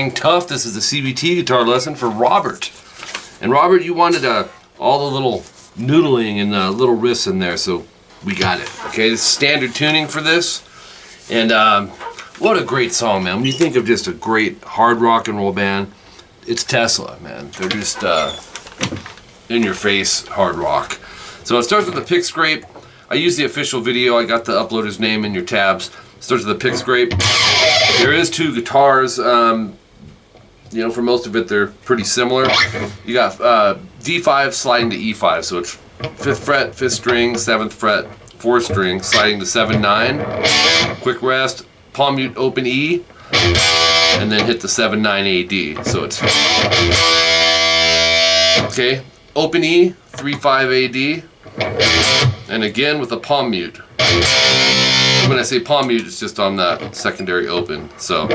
Hang Tough. This is the CBT guitar lesson for Robert. And Robert, you wanted all the little noodling and little riffs in there, so we got it. Okay, this is standard tuning for this. And what a great song, man. When you think of just a great hard rock and roll band, it's Tesla, man. They're just in your face hard rock. So it starts with the pick scrape. I use the official video. I got the uploader's name in your tabs. It starts with the pick scrape. There is two guitars. You know, for most of it, they're pretty similar. You got D5 sliding to E5, so it's 5th fret, 5th string, 7th fret, 4th string, sliding to 7-9. Quick rest, palm mute, open E, and then hit the 7-9 AD. So it's okay. Open E, 3-5 AD, and again with a palm mute. When I say palm mute, it's just on that secondary open. So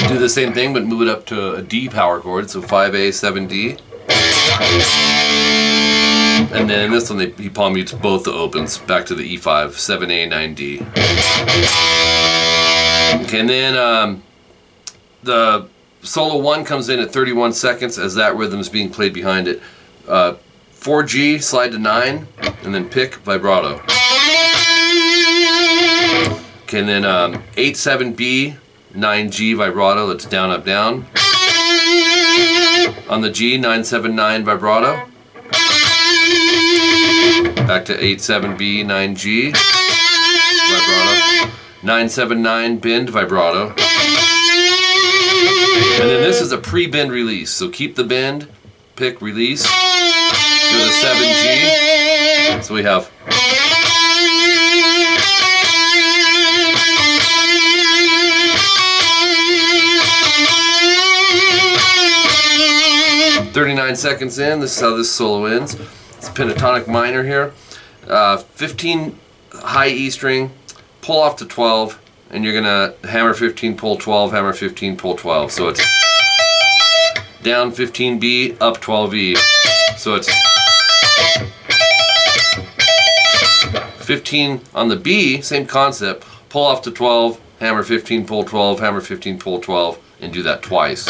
do the same thing, but move it up to a D power chord. So 5A, 7D. And then in this one, he palm mutes both the opens back to the E5, 7A, 9D. Okay, and then the solo 1 comes in at 31 seconds as that rhythm is being played behind it. 4G, slide to 9, and then pick, vibrato. Okay, and then 8-7B, 9G, vibrato, that's down, up, down. On the G, 9-7-9, vibrato. Back to 8-7B, 9G, vibrato. 9-7-9, bend, vibrato. And then this is a pre-bend release, so keep the bend, pick, release. Go to 7G, so we have 39 seconds in. This is how this solo ends. It's pentatonic minor here. 15 high E string, pull off to 12, and you're gonna hammer 15, pull 12, hammer 15, pull 12. So it's down 15B, up 12E. So it's 15 on the B, same concept. Pull off to 12, hammer 15, pull 12, hammer 15, pull 12, and do that twice.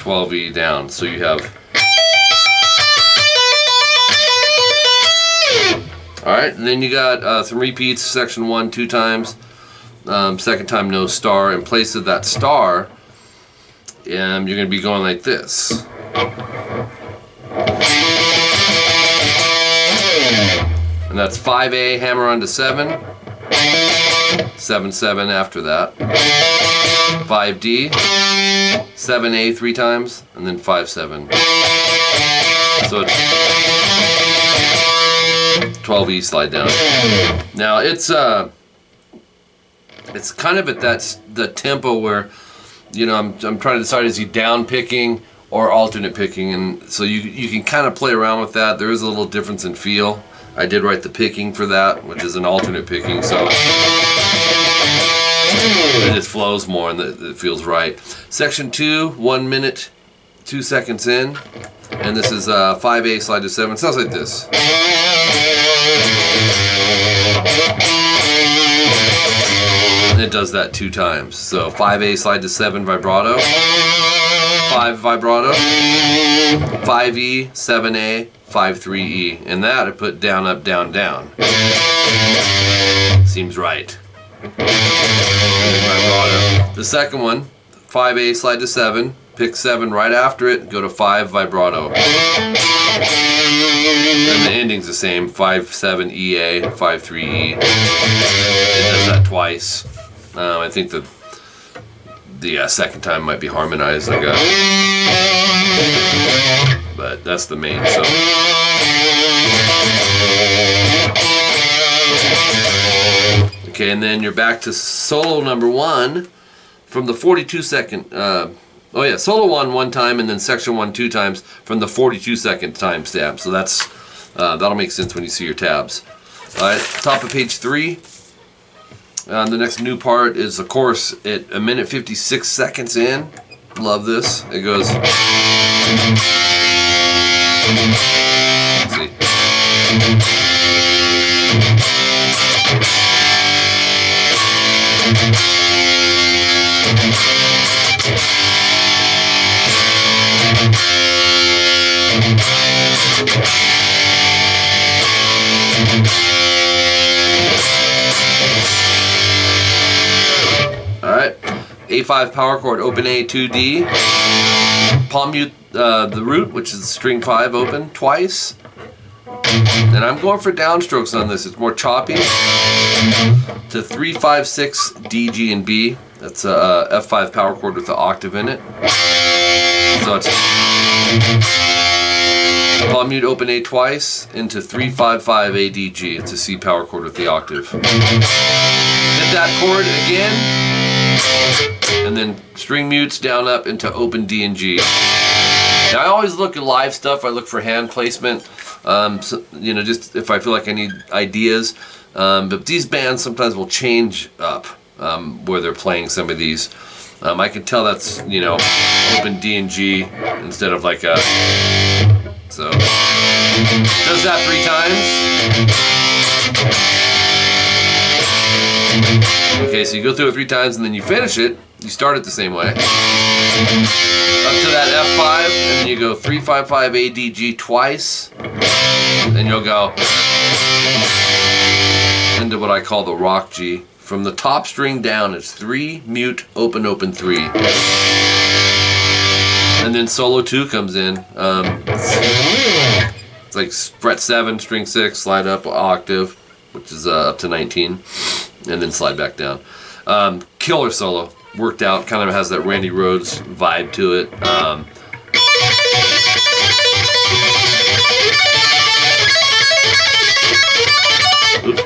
12E down. So you have. Alright, and then you got some repeats, section 1 2 times, second time no star. In place of that star, you're going to be going like this. And that's 5A, hammer onto 7, 7-7 after that, 5D, 7A 3 times, and then 5-7. So it's 12E slide down. Now it's kind of at the tempo where, you know, I'm trying to decide, is he down picking or alternate picking, and so you can kind of play around with that. There is a little difference in feel. I did write the picking for that, which is an alternate picking, so it just flows more and it feels right. Section 2, 1 minute, 2 seconds in, and this is 5A slide to 7. It sounds like this. And it does that 2 times. So 5A slide to 7 vibrato, 5 vibrato, 5E, 7A, 5-3E, and that I put down, up, down, down. Seems right. The second one, 5A slide to 7, pick 7 right after it, go to 5 vibrato. And the ending's the same, 5-7 EA, 5-3E. It does that twice. I think the second time might be harmonized, like a, but that's the main. So okay, and then you're back to solo number 1 from the 42 second. Oh yeah, solo 1 time, and then section 1 2 times from the 42 second timestamp. So that's that'll make sense when you see your tabs. All right, top of page 3. The next new part is the chorus at 1 minute 56 seconds in. Love this. It goes. Let's see. Alright, A5 power chord, open A, 2D. Palm mute the root, which is string 5 open, twice. And I'm going for downstrokes on this, it's more choppy. To 3, 5, 6, D, G, and B. That's a F5 power chord with the octave in it. So it's palm mute open A twice into 3, 5, 5, A, D, G. It's a C power chord with the octave. Hit that chord again, and then string mutes down up into open D and G. Now I always look at live stuff. I look for hand placement. So, you know, just if I feel like I need ideas. But these bands sometimes will change up where they're playing some of these. I can tell that's, you know, open D and G instead of like a. So does that 3 times. Okay, so you go through it 3 times and then you finish it. You start it the same way. Up to that F5, and then you go 3, 5, 5, A, D, G twice. And you'll go into what I call the rock G. From the top string down, it's 3, mute, open, open, 3. And then solo 2 comes in. It's like fret 7, string 6, slide up octave, which is up to 19, and then slide back down. Killer solo. Worked out, kind of has that Randy Rhoads vibe to it. Oops.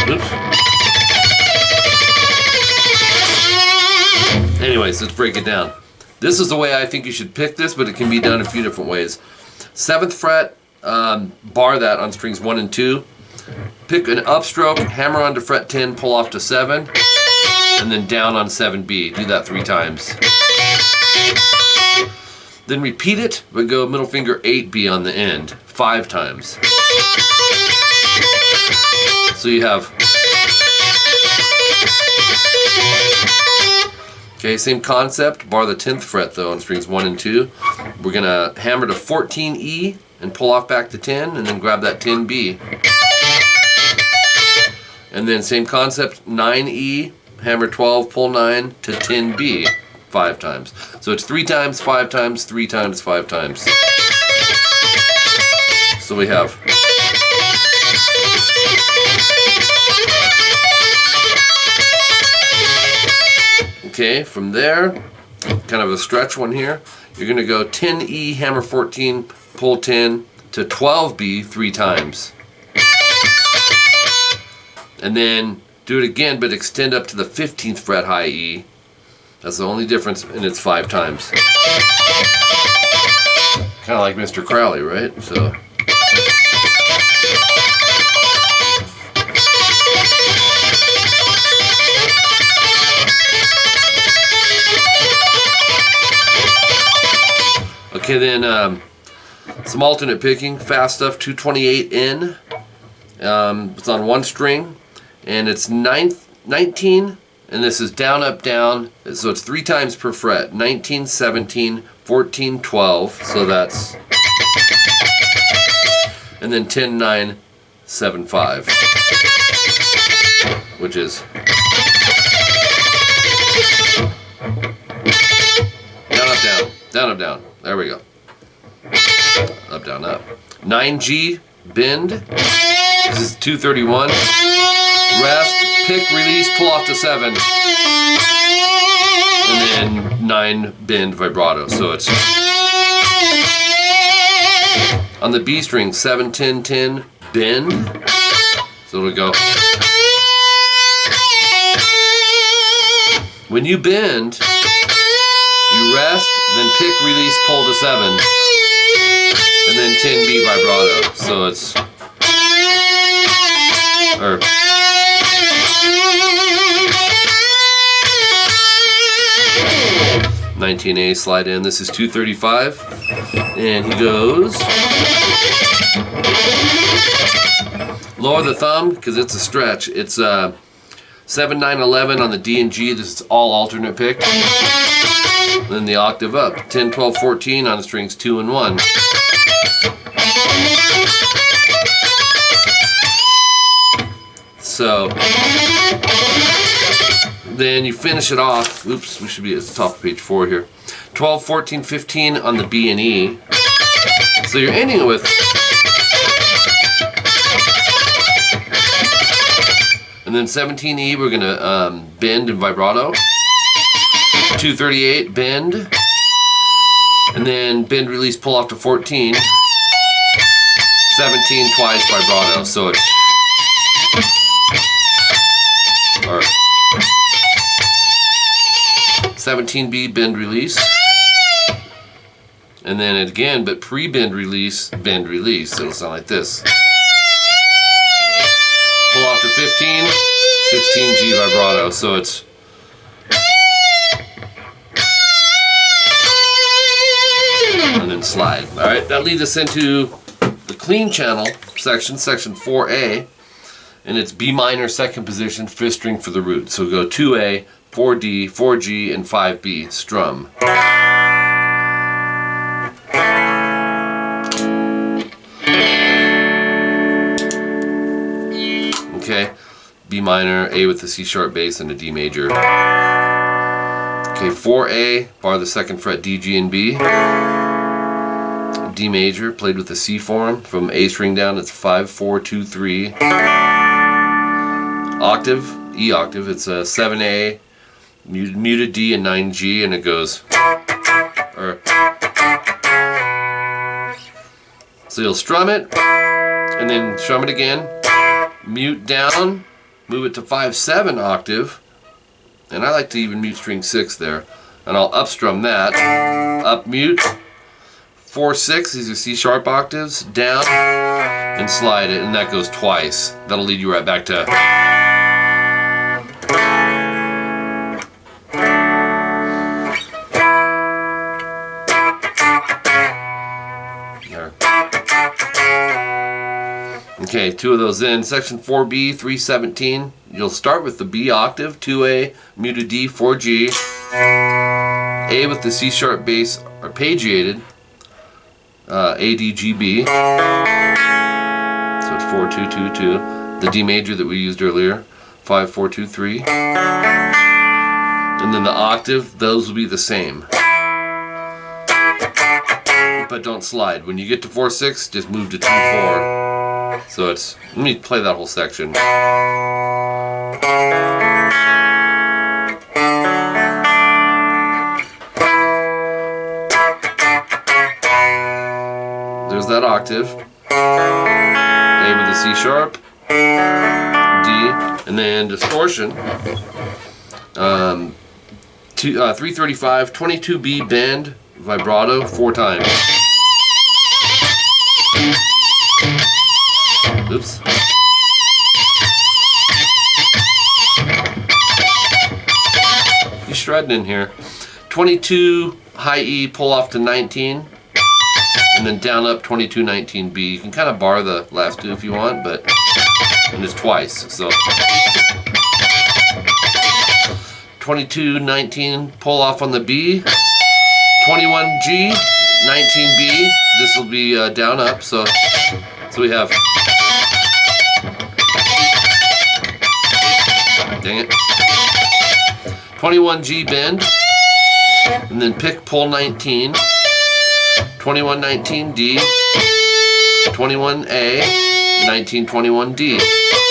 Oops. Anyways, let's break it down. This is the way I think you should pick this, but it can be done a few different ways. 7th fret, bar that on strings 1 and 2. Pick an upstroke, hammer onto fret 10, pull off to 7, and then down on 7B. Do that 3 times. Then repeat it, but go middle finger 8B on the end, 5 times. So you have. Okay, same concept, bar the 10th fret though on strings 1 and 2. We're gonna hammer to 14E and pull off back to 10, and then grab that 10B. And then same concept, 9E, hammer 12, pull 9 to 10B, 5 times. So it's 3 times, 5 times, 3 times, 5 times. So we have. Okay, from there, kind of a stretch one here. You're gonna go 10E, hammer 14, pull 10 to 12B 3 times. And then do it again, but extend up to the 15th fret high E. That's the only difference, and it's 5 times. Kind of like Mr. Crowley, right? So. Okay, then some alternate picking, fast stuff, 228N. It's on 1 string. And it's 19, and this is down, up, down, so it's 3 times per fret. 19, 17, 14, 12, so that's, and then 10, 9, 7, 5, which is down, up, down, down, up, down. There we go. Up, down, up. 9G, bend. This is 231. Rest, pick, release, pull off to 7. And then 9, bend, vibrato. So it's on the B string, 7, 10, 10, bend. So it'll go. When you bend, you rest, then pick, release, pull to 7. And then 10B vibrato. So it's. Or. 19A slide in. This is 235, and he goes lower the thumb because it's a stretch. It's 7, 9, 11 on the D and G. This is all alternate pick. Then the octave up, 10, 12, 14 on strings 2 and 1. So then you finish it off. Oops, we should be at the top of page 4 here. 12, 14, 15 on the B and E. So you're ending it with and then 17E we're gonna bend and vibrato. 238 bend, and then bend release pull off to 14. 17 twice vibrato. So it's or 17B bend release, and then again, but pre-bend release, bend release. It'll sound like this. Pull off to 15, 16G vibrato. So it's and then slide. All right, that leads us into the clean channel section, section 4A, and it's B minor second position, 5th string for the root. So go 2A, 4D, 4G, and 5B, strum. Okay, B minor, A with the C sharp bass, and a D major. Okay, 4A, bar the 2nd fret, D, G, and B. D major, played with the C form, from A string down, it's 5, 4, 2, 3. Octave, E octave, it's a 7A, muted D and 9G, and it goes, so you'll strum it, and then strum it again, mute down, move it to 5/7 octave, and I like to even mute string 6 there, and I'll upstrum that, up mute, 4/6, these are C sharp octaves, down, and slide it, and that goes twice. That'll lead you right back to there. Okay, 2 of those in. Section 4B, 317. You'll start with the B octave, 2A, muted D, 4G, A with the C sharp bass arpeggiated, A, D, G, B. So it's 4, 2, 2, 2. The D major that we used earlier, 5, 4, 2, 3. And then the octave, those will be the same. But don't slide. When you get to 4/6, just move to 2/4. So it's, let me play that whole section. There's that octave. A with the C sharp, D, and then distortion. 335, 22B bend, vibrato 4 times. Oops. You shredding in here. 22 high E, pull off to 19, and then down up 22 19B. You can kind of bar the last 2 if you want, but and it's twice. So 22 19, pull off on the B. 21G, 19B. This will be down up. So we have. Dang it. 21G bend, and then pick pull 19, 21 19D, 21A, 19 21D,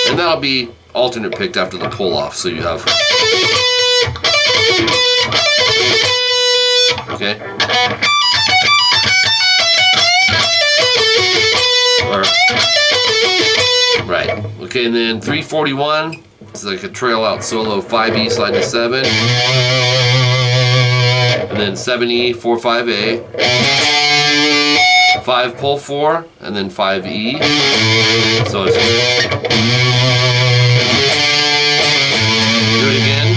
and that'll be alternate picked after the pull off. So you have, okay, right, okay, and then 341. It's like a trail out solo, 5E slide to 7, and then 7E, 4, 5A, 5 pull 4, and then 5E. So it's, do it again.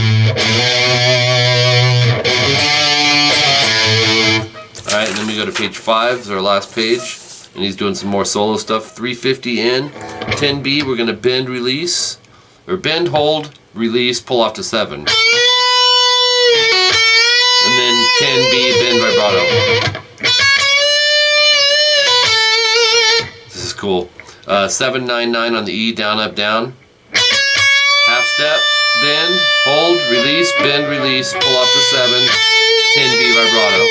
Alright, and then we go to page 5, it's our last page, and he's doing some more solo stuff. 350 in, 10B, we're going to bend release. Or bend, hold, release, pull off to 7. And then 10B, bend vibrato. This is cool. 799 on the E, down, up, down. Half step, bend, hold, release, bend, release, pull off to 7, 10B vibrato.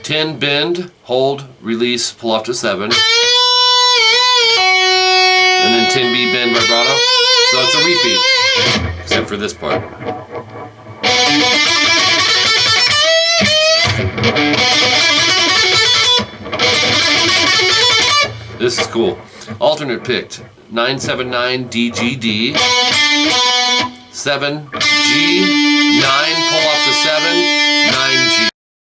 10 bend, hold, release, pull off to 7. And then 10B bend vibrato. So it's a repeat, except for this part. This is cool. Alternate picked. 979 DGD. 7G, 9 pull off to 7, 9G.